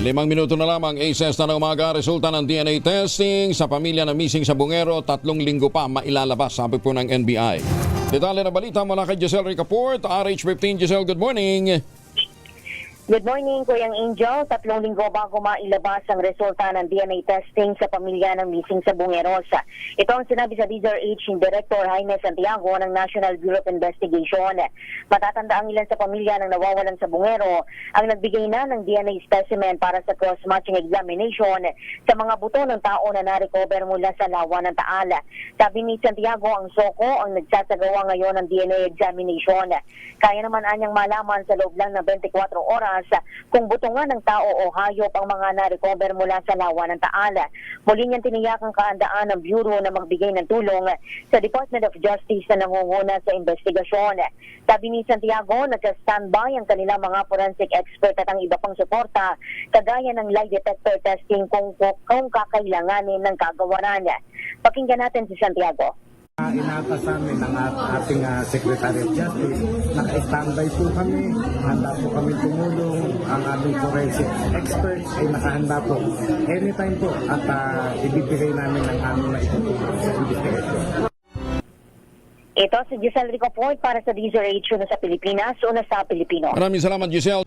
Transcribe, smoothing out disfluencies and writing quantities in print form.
5 minuto na lamang, ACES na ng umaga, resulta ng DNA testing sa pamilya na missing sa Bungero, 3 linggo pa mailalabas, sabi po ng NBI. Detalye na balita mula kay Giselle Ricaport, RH15. Giselle, good morning. Good morning, Kuyang Angel. 3 linggo bago mailabas ang resulta ng DNA testing sa pamilya ng missing sa Bungeros. Ito ang sinabi sa DZRH Director Jaime Santiago ng National Bureau of Investigation. Matatanda ang ilan sa pamilya ng nawawalan sa Bungero ang nagbigay na ng DNA specimen para sa cross-matching examination sa mga buto ng tao na na-recover mula sa lawa ng Taal. Sabi ni Santiago, ang SOCO ang nagsasagawa ngayon ng DNA examination. Kaya naman anyang malaman sa loob lang ng 24 oras kung buto nga ng tao o hayop ang mga na-recover mula sa lawa ng Taal. Muli niyang tiniyak ang kahandaan ng Bureau na magbigay ng tulong sa Department of Justice na nangunguna sa investigasyon. Sabi ni Santiago, nagsa-standby ang kanilang mga forensic expert at ang iba pang suporta, kagaya ng lie detector testing kung kakailanganin ng kagawaran. Pakinggan natin si Santiago. Inata sa amin ng ating Secretary of Justice, naka-standby po kami, handa po kami tumulong, ang aming forensic experts ay nakahanda po anytime po at ibibigay namin ang aming maitutulong sa investigation. Ito si Giselle Ricaport para sa DZRH, una sa Pilipinas, una sa Pilipino. Maraming salamat, Giselle.